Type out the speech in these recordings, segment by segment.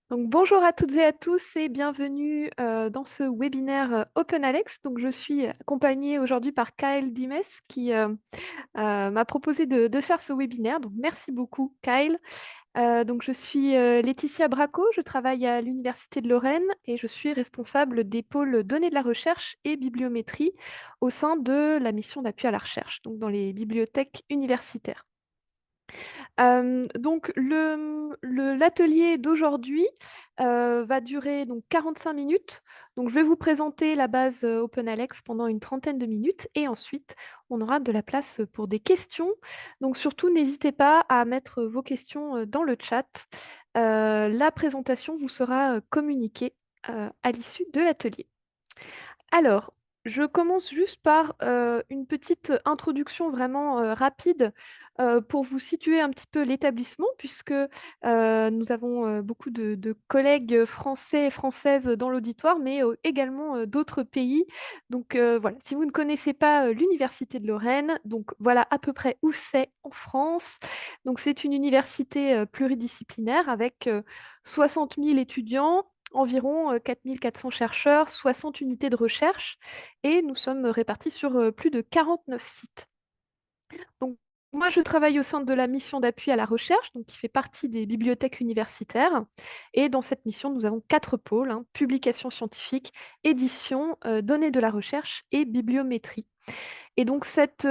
Donc, bonjour à toutes et à tous et bienvenue dans ce webinaire OpenAlex. Donc, je suis accompagnée aujourd'hui par Kyle Dimes qui m'a proposé de faire ce webinaire. Donc, merci beaucoup, Kyle. Donc, je suis Laetitia Bracco, je travaille à l'Université de Lorraine et je suis responsable des pôles données de la recherche et bibliométrie au sein de la mission d'appui à la recherche, donc dans les bibliothèques universitaires. Donc l'atelier d'aujourd'hui, va durer donc 45 minutes. Donc je vais vous présenter la base, OpenAlex pendant une trentaine de minutes et ensuite on aura de la place, pour des questions. Donc surtout n'hésitez pas à mettre vos questions, dans le chat. La présentation vous sera, communiquée, à l'issue de l'atelier. Alors, je commence juste par une petite introduction vraiment rapide pour vous situer un petit peu l'établissement, puisque nous avons beaucoup de collègues français et françaises dans l'auditoire, mais également d'autres pays. Donc voilà, si vous ne connaissez pas l'Université de Lorraine, donc voilà à peu près où c'est en France. Donc c'est une université pluridisciplinaire avec 60 000 étudiants, environ 4 400 chercheurs, 60 unités de recherche et nous sommes répartis sur plus de 49 sites. Donc, moi, je travaille au sein de la mission d'appui à la recherche, donc qui fait partie des bibliothèques universitaires. Et dans cette mission, nous avons 4 pôles, hein, publication scientifique, édition, données de la recherche et bibliométrie. Et donc, cette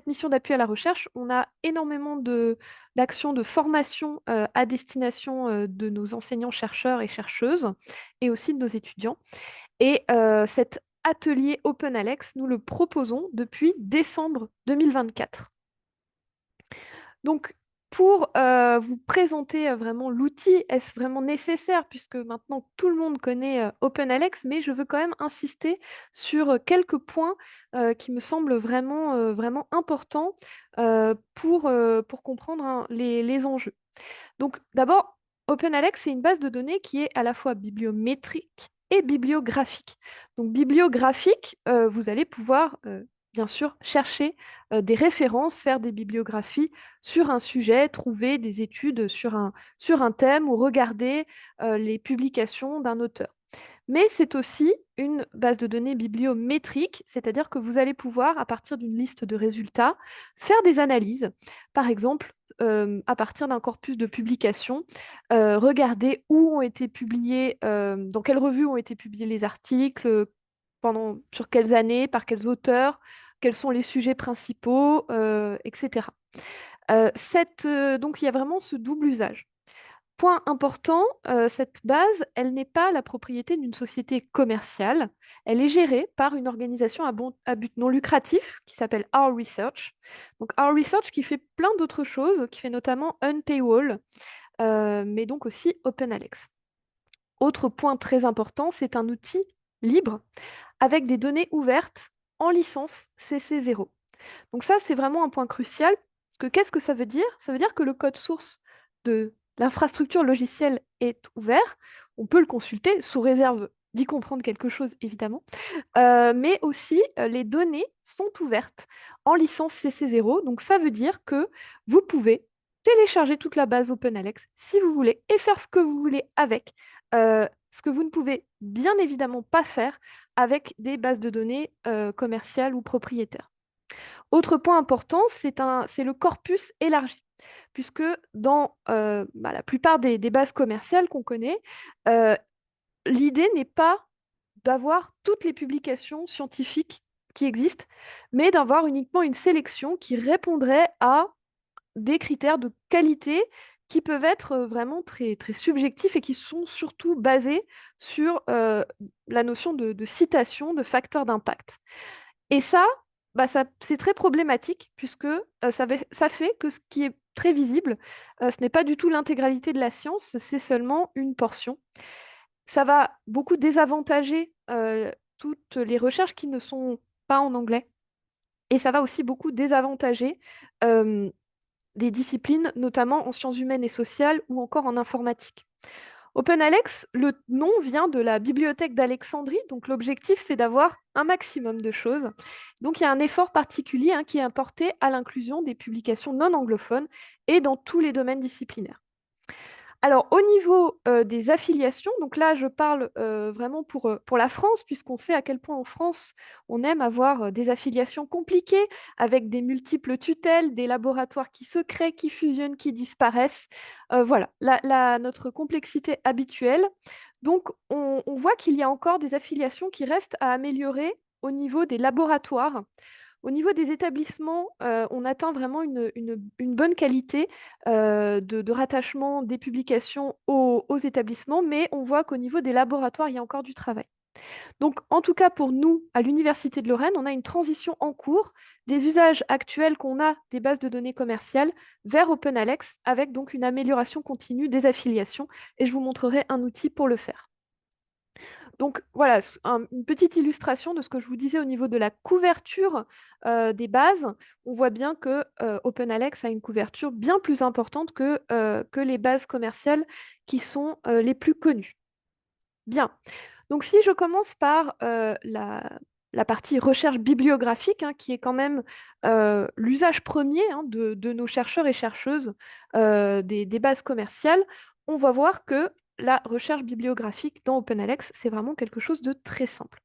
mission d'appui à la recherche, on a énormément d'actions de formation à destination de nos enseignants-chercheurs et chercheuses, et aussi de nos étudiants. Et cet atelier OpenAlex, nous le proposons depuis décembre 2024. Donc, pour vous présenter vraiment l'outil, est-ce vraiment nécessaire puisque maintenant tout le monde connaît OpenAlex, mais je veux quand même insister sur quelques points qui me semblent vraiment importants pour comprendre, hein, les enjeux. Donc, d'abord, OpenAlex, c'est une base de données qui est à la fois bibliométrique et bibliographique. Donc, bibliographique, vous allez pouvoir, bien sûr, chercher des références, faire des bibliographies sur un sujet, trouver des études sur un thème ou regarder les publications d'un auteur. Mais c'est aussi une base de données bibliométrique, c'est-à-dire que vous allez pouvoir, à partir d'une liste de résultats, faire des analyses. Par exemple, à partir d'un corpus de publications, regarder où ont été publiés, dans quelles revues ont été publiés les articles, sur quelles années, par quels auteurs, quels sont les sujets principaux, etc. Donc il y a vraiment ce double usage. Point important, cette base, elle n'est pas la propriété d'une société commerciale. Elle est gérée par une organisation à but non lucratif qui s'appelle Our Research. Donc Our Research qui fait plein d'autres choses, qui fait notamment Unpaywall, mais donc aussi OpenAlex. Autre point très important, c'est un outil libre avec des données ouvertes en licence CC0. Donc ça, c'est vraiment un point crucial, parce que qu'est-ce que ça veut dire? Ça veut dire que le code source de l'infrastructure logicielle est ouvert, on peut le consulter sous réserve d'y comprendre quelque chose, évidemment, mais aussi les données sont ouvertes en licence CC0, donc ça veut dire que vous pouvez télécharger toute la base OpenAlex si vous voulez et faire ce que vous voulez avec, ce que vous ne pouvez bien évidemment pas faire avec des bases de données commerciales ou propriétaires. Autre point important, c'est le corpus élargi, puisque dans la plupart des bases commerciales qu'on connaît, euh, l'idée n'est pas d'avoir toutes les publications scientifiques qui existent, mais d'avoir uniquement une sélection qui répondrait à des critères de qualité qui peuvent être vraiment très, très subjectifs et qui sont surtout basés sur la notion de citation, de facteur d'impact. Et ça, c'est très problématique puisque ça fait que ce qui est très visible, ce n'est pas du tout l'intégralité de la science, c'est seulement une portion. Ça va beaucoup désavantager toutes les recherches qui ne sont pas en anglais. Et ça va aussi beaucoup désavantager euh, des disciplines, notamment en sciences humaines et sociales ou encore en informatique. OpenAlex, le nom vient de la bibliothèque d'Alexandrie, donc l'objectif c'est d'avoir un maximum de choses. Donc il y a un effort particulier, hein, qui est apporté à l'inclusion des publications non anglophones et dans tous les domaines disciplinaires. Alors, au niveau des affiliations, donc là, je parle vraiment pour la France, puisqu'on sait à quel point en France, on aime avoir des affiliations compliquées, avec des multiples tutelles, des laboratoires qui se créent, qui fusionnent, qui disparaissent. Voilà, notre complexité habituelle. Donc, on voit qu'il y a encore des affiliations qui restent à améliorer au niveau des laboratoires. Au niveau des établissements, on atteint vraiment une bonne qualité de rattachement des publications aux établissements, mais on voit qu'au niveau des laboratoires, il y a encore du travail. Donc, en tout cas, pour nous, à l'Université de Lorraine, on a une transition en cours des usages actuels qu'on a des bases de données commerciales vers OpenAlex, avec donc une amélioration continue des affiliations, et je vous montrerai un outil pour le faire. Donc voilà, une petite illustration de ce que je vous disais au niveau de la couverture des bases. On voit bien que OpenAlex a une couverture bien plus importante que les bases commerciales qui sont les plus connues. Bien, donc si je commence par la partie recherche bibliographique, hein, qui est quand même l'usage premier, hein, de nos chercheurs et chercheuses des bases commerciales, on va voir que la recherche bibliographique dans OpenAlex, c'est vraiment quelque chose de très simple.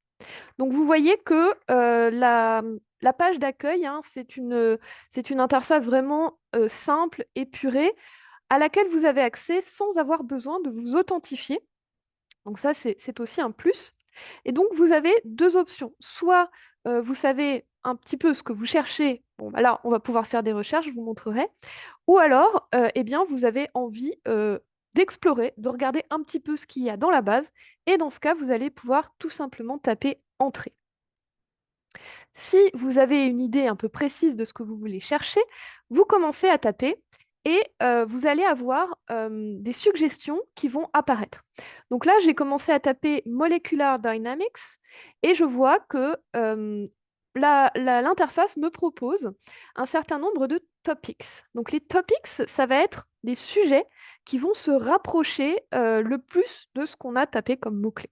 Donc vous voyez que la page d'accueil, hein, c'est une interface vraiment simple, épurée, à laquelle vous avez accès sans avoir besoin de vous authentifier. Donc ça, c'est aussi un plus. Et donc, vous avez deux options. Soit vous savez un petit peu ce que vous cherchez. Bon, bah là, on va pouvoir faire des recherches, je vous montrerai. Ou alors, eh bien, vous avez envie d'explorer, de regarder un petit peu ce qu'il y a dans la base. Et dans ce cas, vous allez pouvoir tout simplement taper Entrée. Si vous avez une idée un peu précise de ce que vous voulez chercher, vous commencez à taper et vous allez avoir des suggestions qui vont apparaître. Donc là, j'ai commencé à taper Molecular Dynamics et je vois que l'interface me propose un certain nombre de topics. Donc les topics, ça va être des sujets qui vont se rapprocher le plus de ce qu'on a tapé comme mot-clé.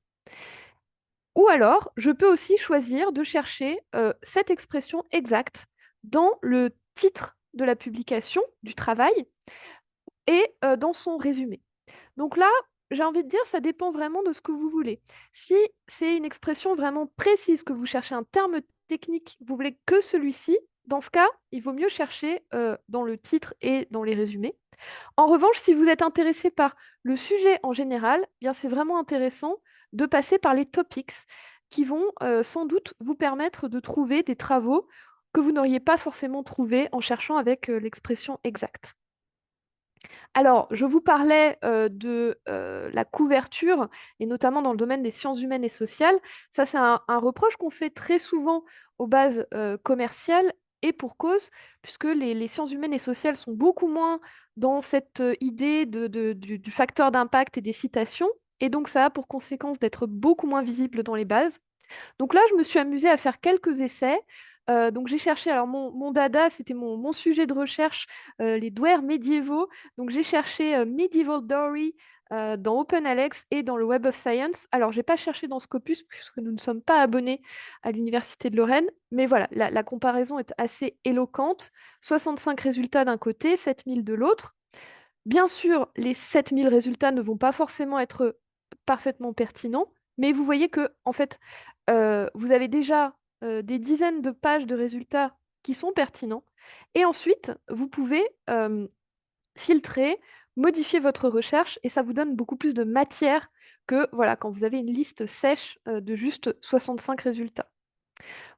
Ou alors, je peux aussi choisir de chercher cette expression exacte dans le titre de la publication, du travail, et dans son résumé. Donc là, j'ai envie de dire, ça dépend vraiment de ce que vous voulez. Si c'est une expression vraiment précise, que vous cherchez un terme technique, vous voulez que celui-ci, dans ce cas, il vaut mieux chercher dans le titre et dans les résumés. En revanche, si vous êtes intéressé par le sujet en général, eh bien c'est vraiment intéressant de passer par les topics qui vont sans doute vous permettre de trouver des travaux que vous n'auriez pas forcément trouvés en cherchant avec l'expression exacte. Alors, je vous parlais de la couverture, et notamment dans le domaine des sciences humaines et sociales. Ça, c'est un reproche qu'on fait très souvent aux bases commerciales, et pour cause, puisque les sciences humaines et sociales sont beaucoup moins dans cette idée du facteur d'impact et des citations, et donc ça a pour conséquence d'être beaucoup moins visible dans les bases. Donc là, je me suis amusée à faire quelques essais. Donc j'ai cherché, alors mon dada, c'était mon sujet de recherche, les douaires médiévaux. Donc j'ai cherché Medieval Dowry dans OpenAlex et dans le Web of Science. Alors j'ai pas cherché dans Scopus puisque nous ne sommes pas abonnés à l'Université de Lorraine. Mais voilà, la comparaison est assez éloquente. 65 résultats d'un côté, 7000 de l'autre. Bien sûr, les 7000 résultats ne vont pas forcément être parfaitement pertinents, mais vous voyez que, en fait, vous avez déjà des dizaines de pages de résultats qui sont pertinents. Et ensuite, vous pouvez filtrer, modifier votre recherche, et ça vous donne beaucoup plus de matière que voilà, quand vous avez une liste sèche de juste 65 résultats.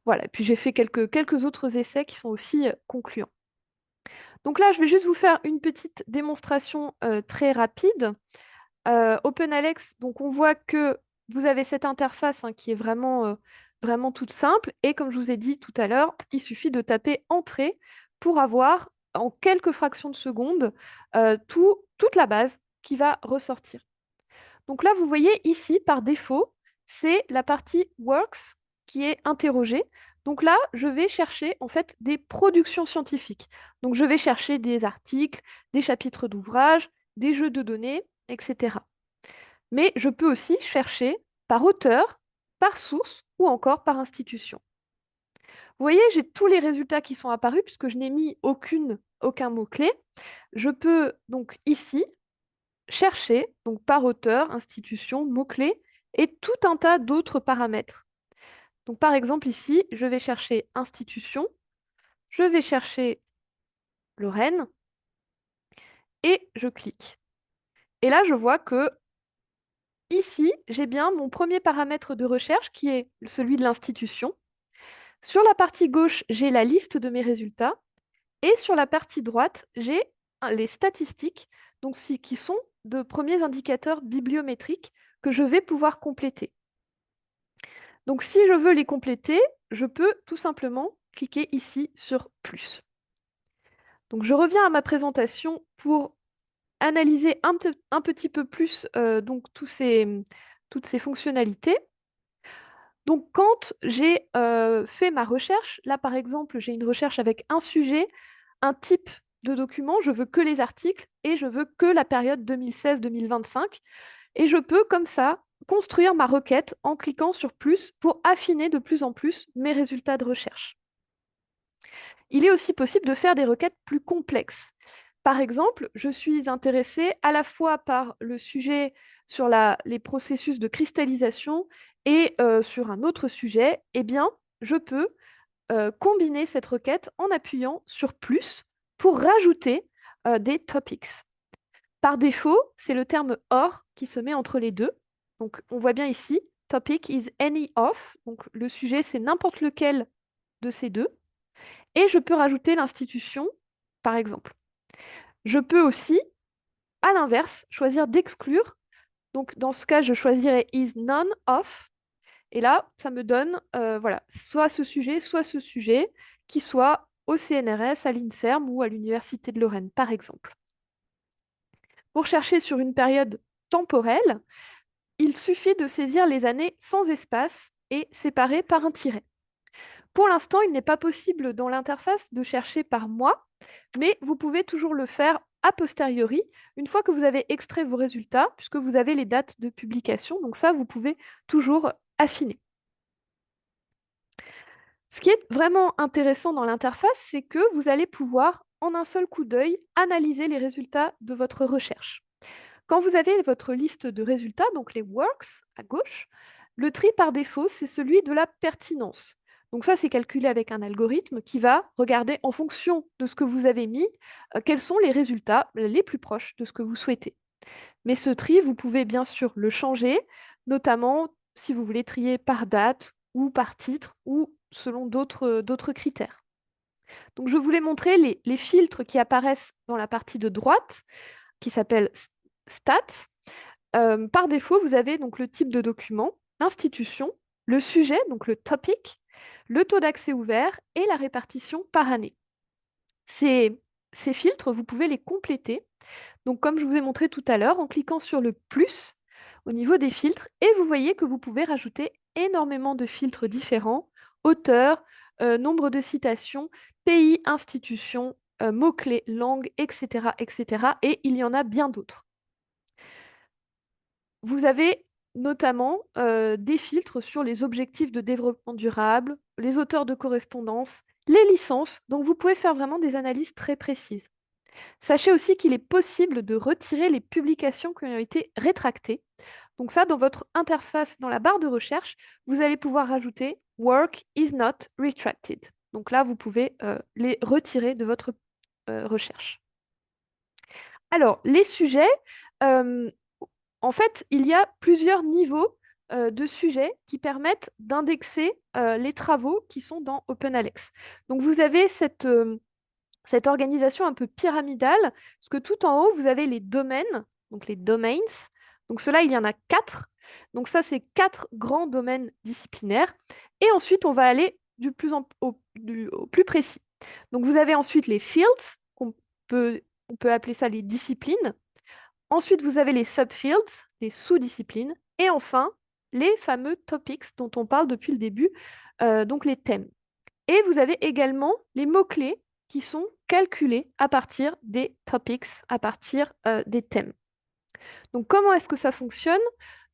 Voilà, et puis j'ai fait quelques autres essais qui sont aussi concluants. Donc là, je vais juste vous faire une petite démonstration très rapide. OpenAlex, donc on voit que vous avez cette interface, hein, qui est vraiment toute simple. Et comme je vous ai dit tout à l'heure, il suffit de taper Entrée pour avoir en quelques fractions de secondes toute la base qui va ressortir. Donc là, vous voyez ici, par défaut, c'est la partie Works qui est interrogée. Donc là, je vais chercher en fait des productions scientifiques. Donc je vais chercher des articles, des chapitres d'ouvrages, des jeux de données, etc. Mais je peux aussi chercher par auteur, par source ou encore par institution. Vous voyez, j'ai tous les résultats qui sont apparus puisque je n'ai mis aucun mot-clé. Je peux donc ici chercher, donc par auteur, institution, mots-clés, et tout un tas d'autres paramètres. Donc par exemple ici, je vais chercher institution, je vais chercher Lorraine, et je clique. Et là, je vois que ici, j'ai bien mon premier paramètre de recherche qui est celui de l'institution. Sur la partie gauche, j'ai la liste de mes résultats. Et sur la partie droite, j'ai les statistiques, donc qui sont de premiers indicateurs bibliométriques que je vais pouvoir compléter. Donc si je veux les compléter, je peux tout simplement cliquer ici sur plus. Donc je reviens à ma présentation pour analyser un petit peu plus donc toutes ces fonctionnalités. Donc quand j'ai fait ma recherche, là par exemple, j'ai une recherche avec un sujet, un type de document, je veux que les articles et je veux que la période 2016-2025. Et je peux comme ça construire ma requête en cliquant sur plus pour affiner de plus en plus mes résultats de recherche. Il est aussi possible de faire des requêtes plus complexes. Par exemple, je suis intéressée à la fois par le sujet sur les processus de cristallisation et sur un autre sujet, eh bien, je peux combiner cette requête en appuyant sur plus pour rajouter des topics. Par défaut, c'est le terme or qui se met entre les deux. Donc, on voit bien ici, topic is any of. Donc, le sujet, c'est n'importe lequel de ces deux. Et je peux rajouter l'institution, par exemple. Je peux aussi, à l'inverse, choisir d'exclure. Donc, dans ce cas, je choisirais is none of. Et là, ça me donne voilà, soit ce sujet, qui soit au CNRS, à l'INSERM ou à l'Université de Lorraine, par exemple. Pour chercher sur une période temporelle, il suffit de saisir les années sans espace et séparées par un tiret. Pour l'instant, il n'est pas possible dans l'interface de chercher par mois, mais vous pouvez toujours le faire a posteriori, une fois que vous avez extrait vos résultats, puisque vous avez les dates de publication. Donc ça, vous pouvez toujours affiner. Ce qui est vraiment intéressant dans l'interface, c'est que vous allez pouvoir, en un seul coup d'œil, analyser les résultats de votre recherche. Quand vous avez votre liste de résultats, donc les works à gauche, le tri par défaut, c'est celui de la pertinence. Donc ça, c'est calculé avec un algorithme qui va regarder en fonction de ce que vous avez mis, quels sont les résultats les plus proches de ce que vous souhaitez. Mais ce tri, vous pouvez bien sûr le changer, notamment si vous voulez trier par date ou par titre ou selon d'autres critères. Donc je voulais montrer les filtres qui apparaissent dans la partie de droite, qui s'appelle Stats. Par défaut, vous avez donc le type de document, l'institution, le sujet, donc le topic, le taux d'accès ouvert et la répartition par année. Ces filtres, vous pouvez les compléter. Donc, comme je vous ai montré tout à l'heure, en cliquant sur le plus au niveau des filtres, et vous voyez que vous pouvez rajouter énormément de filtres différents, auteur, nombre de citations, pays, institution, mots-clés, langue, etc., etc. Et il y en a bien d'autres. Vous avez notamment des filtres sur les objectifs de développement durable, les auteurs de correspondance, les licences. Donc, vous pouvez faire vraiment des analyses très précises. Sachez aussi qu'il est possible de retirer les publications qui ont été rétractées. Donc ça, dans votre interface, dans la barre de recherche, vous allez pouvoir rajouter Work is not retracted. Donc là, vous pouvez les retirer de votre recherche. Alors, les sujets, en fait, il y a plusieurs niveaux de sujets qui permettent d'indexer les travaux qui sont dans OpenAlex. Donc, vous avez cette organisation un peu pyramidale, parce que tout en haut, vous avez les domaines, donc les domains. Donc, cela, il y en a 4. Donc, ça, c'est 4 grands domaines disciplinaires. Et ensuite, on va aller au plus précis. Donc, vous avez ensuite les fields, on peut appeler ça les disciplines. Ensuite, vous avez les subfields, les sous-disciplines. Et enfin, les fameux topics dont on parle depuis le début, donc les thèmes. Et vous avez également les mots-clés qui sont calculés à partir des topics, à partir des thèmes. Donc, comment est-ce que ça fonctionne?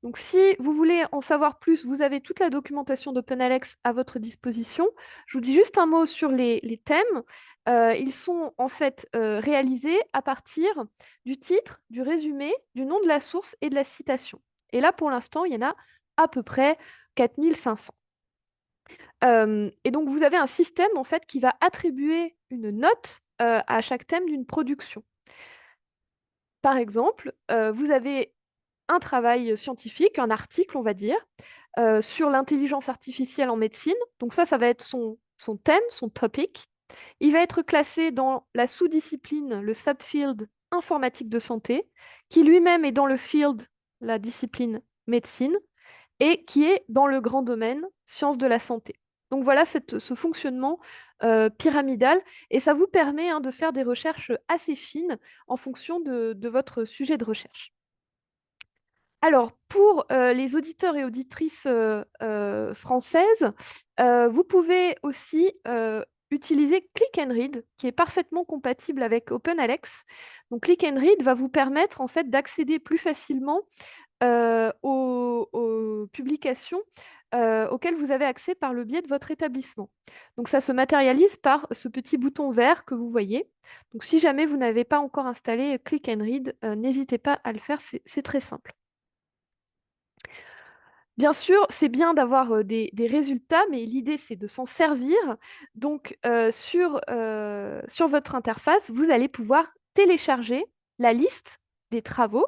Donc, si vous voulez en savoir plus, vous avez toute la documentation d'OpenAlex à votre disposition. Je vous dis juste un mot sur les thèmes. Ils sont en fait réalisés à partir du titre, du résumé, du nom de la source et de la citation. Et là, pour l'instant, il y en a à peu près 4500. Et donc, vous avez un système en fait qui va attribuer une note à chaque thème d'une production. Par exemple, vous avez un travail scientifique, un article, on va dire, sur l'intelligence artificielle en médecine. Donc ça va être son thème, son topic. Il va être classé dans la sous-discipline, le subfield informatique de santé, qui lui-même est dans le field, la discipline médecine, et qui est dans le grand domaine sciences de la santé. Donc voilà ce fonctionnement pyramidal, et ça vous permet de faire des recherches assez fines en fonction de votre sujet de recherche. Alors, pour les auditeurs et auditrices françaises, vous pouvez aussi utiliser Click and Read, qui est parfaitement compatible avec OpenAlex. Donc, Click and Read va vous permettre en fait d'accéder plus facilement aux publications auxquelles vous avez accès par le biais de votre établissement. Donc, ça se matérialise par ce petit bouton vert que vous voyez. Donc, si jamais vous n'avez pas encore installé Click and Read, n'hésitez pas à le faire, c'est très simple. Bien sûr, c'est bien d'avoir des résultats, mais l'idée, c'est de s'en servir. Donc, sur votre interface, vous allez pouvoir télécharger la liste des travaux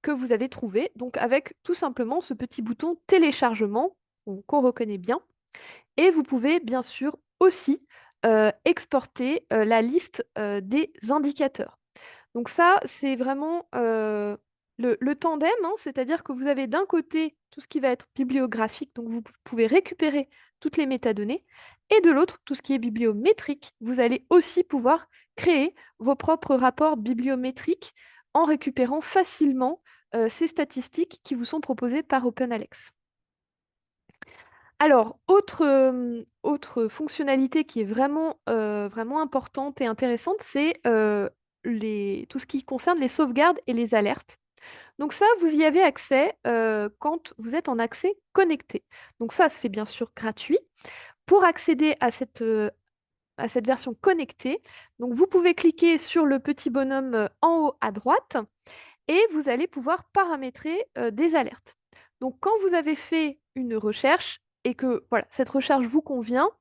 que vous avez trouvés, donc avec tout simplement ce petit bouton téléchargement qu'on reconnaît bien. Et vous pouvez bien sûr aussi exporter la liste des indicateurs. Donc ça, c'est vraiment le tandem, c'est-à-dire que vous avez d'un côté tout ce qui va être bibliographique, donc vous pouvez récupérer toutes les métadonnées, et de l'autre, tout ce qui est bibliométrique. Vous allez aussi pouvoir créer vos propres rapports bibliométriques en récupérant facilement ces statistiques qui vous sont proposées par OpenAlex. Alors, autre fonctionnalité qui est vraiment importante et intéressante, c'est tout ce qui concerne les sauvegardes et les alertes. Donc ça, vous y avez accès quand vous êtes en accès connecté. Donc ça, c'est bien sûr gratuit. Pour accéder à cette version connectée, donc vous pouvez cliquer sur le petit bonhomme en haut à droite et vous allez pouvoir paramétrer des alertes. Donc, quand vous avez fait une recherche et que voilà, cette recherche vous convient,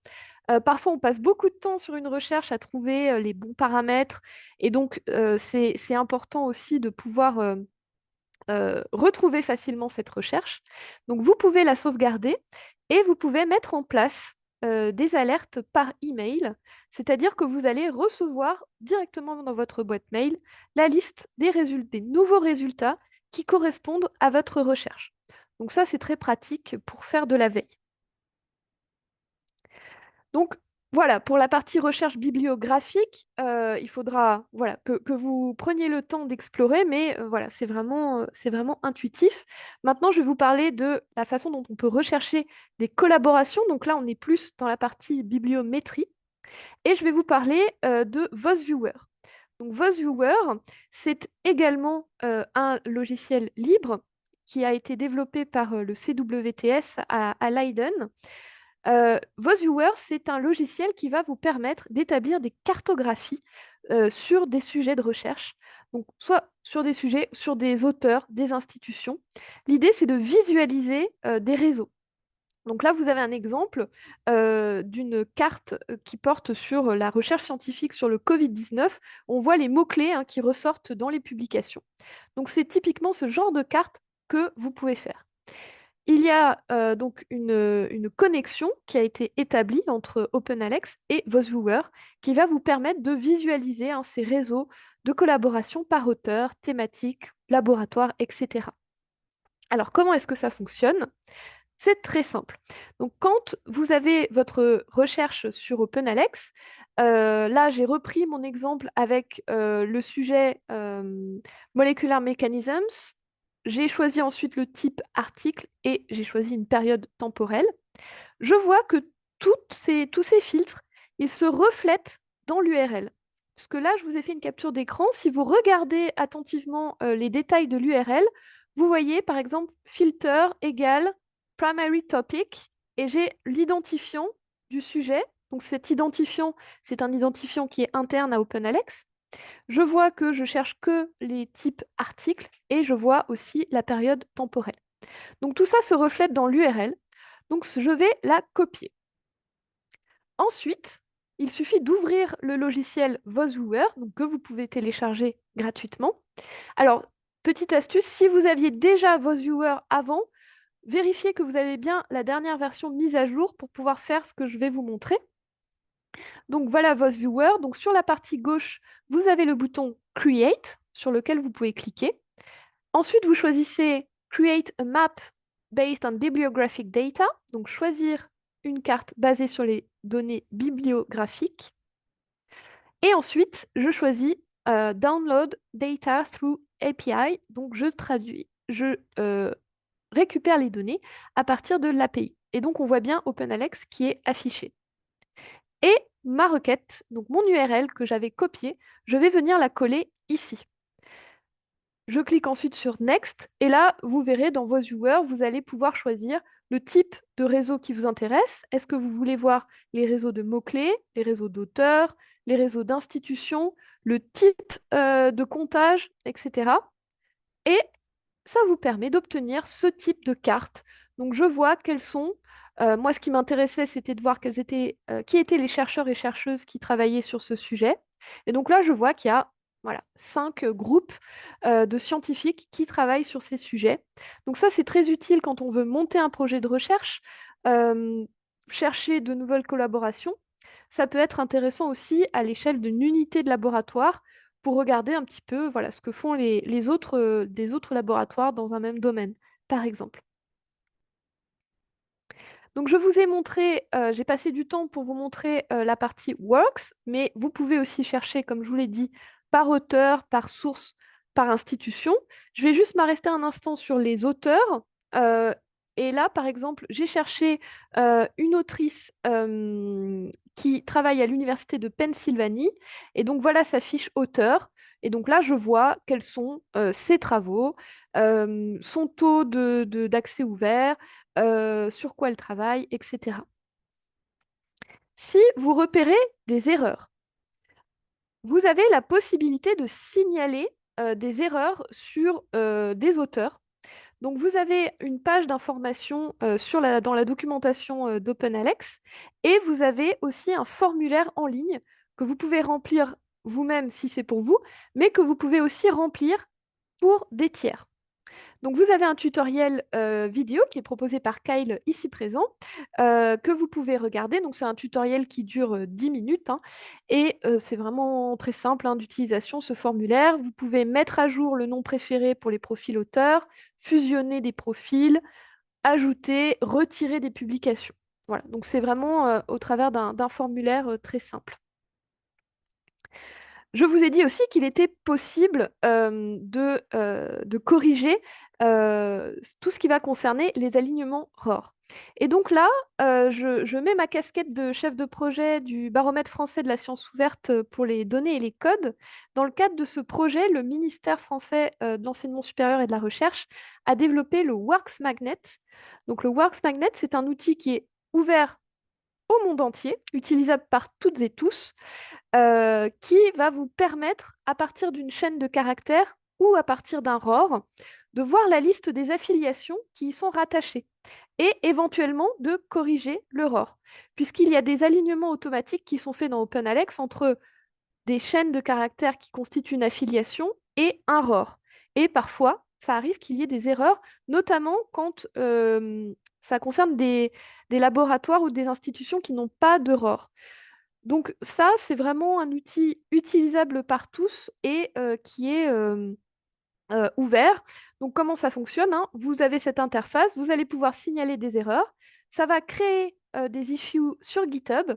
parfois on passe beaucoup de temps sur une recherche à trouver les bons paramètres, et donc c'est important aussi de pouvoir retrouver facilement cette recherche. Donc, vous pouvez la sauvegarder et vous pouvez mettre en place des alertes par email, c'est-à-dire que vous allez recevoir directement dans votre boîte mail la liste des nouveaux résultats qui correspondent à votre recherche. Donc ça, c'est très pratique pour faire de la veille. Donc voilà, pour la partie recherche bibliographique, il faudra voilà, que vous preniez le temps d'explorer, mais voilà, c'est vraiment intuitif. Maintenant, je vais vous parler de la façon dont on peut rechercher des collaborations. Donc là, on est plus dans la partie bibliométrie. Et je vais vous parler de VozViewer. Donc VozViewer, c'est également un logiciel libre qui a été développé par le CWTS à Leiden. VozViewer, c'est un logiciel qui va vous permettre d'établir des cartographies sur des sujets de recherche, donc soit sur des sujets, sur des auteurs, des institutions. L'idée, c'est de visualiser des réseaux. Donc là, vous avez un exemple d'une carte qui porte sur la recherche scientifique sur le Covid-19. On voit les mots-clés qui ressortent dans les publications. Donc c'est typiquement ce genre de carte que vous pouvez faire. Il y a donc une connexion qui a été établie entre OpenAlex et VozViewer qui va vous permettre de visualiser ces réseaux de collaboration par auteur, thématique, laboratoire, etc. Alors, comment est-ce que ça fonctionne? C'est très simple. Donc, quand vous avez votre recherche sur OpenAlex, là, j'ai repris mon exemple avec le sujet Molecular Mechanisms. J'ai choisi ensuite le type article et j'ai choisi une période temporelle. Je vois que tous ces filtres, ils se reflètent dans l'URL. Puisque là, je vous ai fait une capture d'écran. Si vous regardez attentivement les détails de l'URL, vous voyez, par exemple, filter égale primary topic, et j'ai l'identifiant du sujet. Donc cet identifiant, c'est un identifiant qui est interne à OpenAlex. Je vois que je cherche que les types articles et je vois aussi la période temporelle. Donc tout ça se reflète dans l'URL. Donc je vais la copier. Ensuite, il suffit d'ouvrir le logiciel VozViewer, donc que vous pouvez télécharger gratuitement. Alors, petite astuce, si vous aviez déjà VozViewer avant, vérifiez que vous avez bien la dernière version mise à jour pour pouvoir faire ce que je vais vous montrer. Donc voilà VozViewer. Donc sur la partie gauche, vous avez le bouton Create sur lequel vous pouvez cliquer. Ensuite, vous choisissez Create a map based on bibliographic data, donc choisir une carte basée sur les données bibliographiques. Et ensuite, je choisis Download data through API, donc je récupère les données à partir de l'API. Et donc, on voit bien OpenAlex qui est affiché. Et ma requête, donc mon URL que j'avais copiée, je vais venir la coller ici. Je clique ensuite sur Next et là, vous verrez dans vos viewers, vous allez pouvoir choisir le type de réseau qui vous intéresse. Est-ce que vous voulez voir les réseaux de mots-clés, les réseaux d'auteurs, les réseaux d'institutions, le type de comptage, etc. Et ça vous permet d'obtenir ce type de carte. Donc je vois quels sont, moi ce qui m'intéressait c'était de voir qui étaient les chercheurs et chercheuses qui travaillaient sur ce sujet. Et donc là je vois qu'il y a voilà, 5 groupes de scientifiques qui travaillent sur ces sujets. Donc ça c'est très utile quand on veut monter un projet de recherche, euh, chercher de nouvelles collaborations. Ça peut être intéressant aussi à l'échelle d'une unité de laboratoire pour regarder un petit peu voilà, ce que font les autres, des autres laboratoires dans un même domaine, par exemple. Donc, je vous ai montré, j'ai passé du temps pour vous montrer la partie Works, mais vous pouvez aussi chercher, comme je vous l'ai dit, par auteur, par source, par institution. Je vais juste m'arrêter un instant sur les auteurs. Euh, et là, par exemple, j'ai cherché une autrice qui travaille à l'Université de Pennsylvanie. Et donc, voilà sa fiche auteur. Et donc là, je vois quels sont ses travaux, son taux d'accès ouvert, sur quoi elle travaille, etc. Si vous repérez des erreurs, vous avez la possibilité de signaler des erreurs sur des auteurs. Donc, vous avez une page d'information dans la documentation d'OpenAlex et vous avez aussi un formulaire en ligne que vous pouvez remplir vous-même si c'est pour vous, mais que vous pouvez aussi remplir pour des tiers. Donc, vous avez un tutoriel vidéo qui est proposé par Kyle ici présent, que vous pouvez regarder. Donc, c'est un tutoriel qui dure 10 minutes hein, et c'est vraiment très simple hein, d'utilisation, ce formulaire. Vous pouvez mettre à jour le nom préféré pour les profils auteurs, fusionner des profils, ajouter, retirer des publications. Voilà, donc c'est vraiment au travers d'un formulaire très simple. Je vous ai dit aussi qu'il était possible de corriger tout ce qui va concerner les alignements ROR. Et donc là, je mets ma casquette de chef de projet du baromètre français de la science ouverte pour les données et les codes. Dans le cadre de ce projet, le ministère français de l'enseignement supérieur et de la recherche a développé le Works Magnet. Donc le Works Magnet, c'est un outil qui est ouvert au monde entier, utilisable par toutes et tous, qui va vous permettre, à partir d'une chaîne de caractères ou à partir d'un ROR, de voir la liste des affiliations qui y sont rattachées et éventuellement de corriger le ROR, puisqu'il y a des alignements automatiques qui sont faits dans OpenAlex entre des chaînes de caractères qui constituent une affiliation et un ROR. Et parfois, ça arrive qu'il y ait des erreurs, notamment quand ça concerne des laboratoires ou des institutions qui n'ont pas de ROR. Donc ça, c'est vraiment un outil utilisable par tous et qui est ouvert. Donc comment ça fonctionne hein. Vous avez cette interface, vous allez pouvoir signaler des erreurs. Ça va créer des issues sur GitHub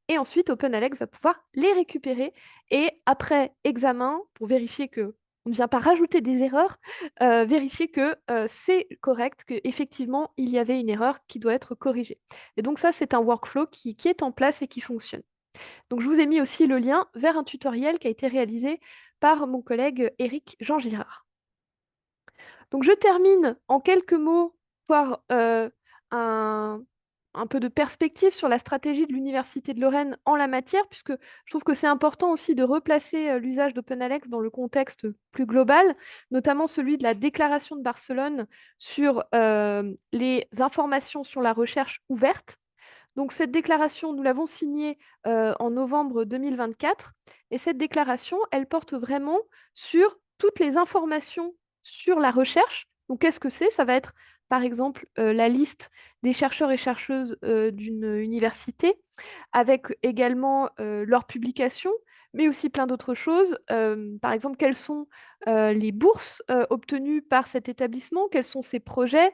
et ensuite OpenAlex va pouvoir les récupérer et après examen, pour vérifier que on ne vient pas rajouter des erreurs, vérifier que c'est correct, qu'effectivement il y avait une erreur qui doit être corrigée. Et donc ça, c'est un workflow qui est en place et qui fonctionne. Donc, je vous ai mis aussi le lien vers un tutoriel qui a été réalisé par mon collègue Éric Jean Girard. Donc, je termine en quelques mots par un, un peu de perspective sur la stratégie de l'Université de Lorraine en la matière, puisque je trouve que c'est important aussi de replacer l'usage d'OpenAlex dans le contexte plus global, notamment celui de la déclaration de Barcelone sur les informations sur la recherche ouverte. Donc cette déclaration, nous l'avons signée en novembre 2024 et cette déclaration, elle porte vraiment sur toutes les informations sur la recherche. Donc qu'est-ce que c'est? Ça va être par exemple la liste des chercheurs et chercheuses d'une université, avec également leurs publications, mais aussi plein d'autres choses. Par exemple, quelles sont les bourses obtenues par cet établissement, quels sont ses projets,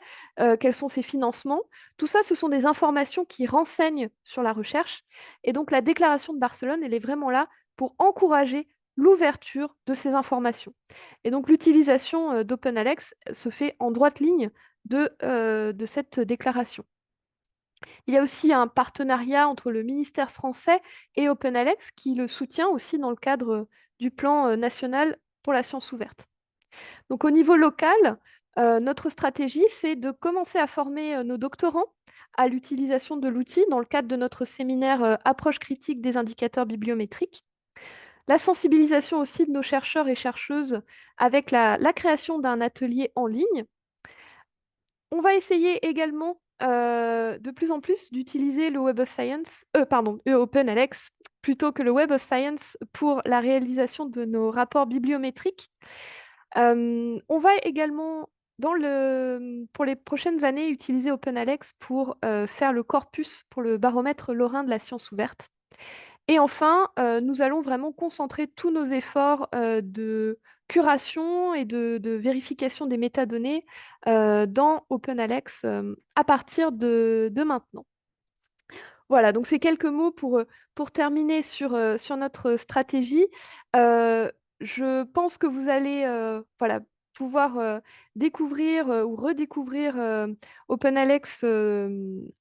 quels sont ses financements. Tout ça, ce sont des informations qui renseignent sur la recherche. Et donc, la déclaration de Barcelone, elle est vraiment là pour encourager l'ouverture de ces informations. Et donc, l'utilisation d'OpenAlex se fait en droite ligne de cette déclaration. Il y a aussi un partenariat entre le ministère français et OpenAlex qui le soutient aussi dans le cadre du plan national pour la science ouverte. Donc au niveau local, notre stratégie, c'est de commencer à former nos doctorants à l'utilisation de l'outil dans le cadre de notre séminaire Approche critique des indicateurs bibliométriques. La sensibilisation aussi de nos chercheurs et chercheuses avec la création d'un atelier en ligne. On va essayer également de plus en plus d'utiliser le Web of Science, OpenAlex, plutôt que le Web of Science pour la réalisation de nos rapports bibliométriques. On va également, pour les prochaines années, utiliser OpenAlex pour faire le corpus pour le baromètre lorrain de la science ouverte. Et enfin, nous allons vraiment concentrer tous nos efforts de curation et de vérification des métadonnées dans OpenAlex à partir de maintenant. Voilà, donc c'est quelques mots pour terminer sur notre stratégie. Je pense que vous allez voilà, pouvoir découvrir ou redécouvrir OpenAlex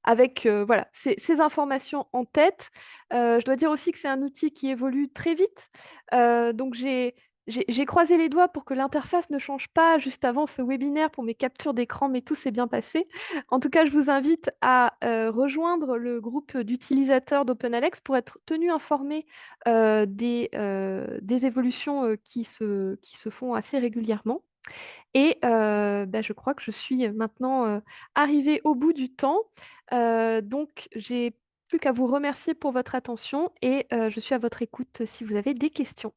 avec voilà, ces informations en tête. Je dois dire aussi que c'est un outil qui évolue très vite. Donc j'ai croisé les doigts pour que l'interface ne change pas juste avant ce webinaire pour mes captures d'écran, mais tout s'est bien passé. En tout cas, je vous invite à rejoindre le groupe d'utilisateurs d'OpenAlex pour être tenu informé des évolutions qui se font assez régulièrement. Et bah, je crois que je suis maintenant arrivée au bout du temps. Donc, j'ai plus qu'à vous remercier pour votre attention et je suis à votre écoute si vous avez des questions.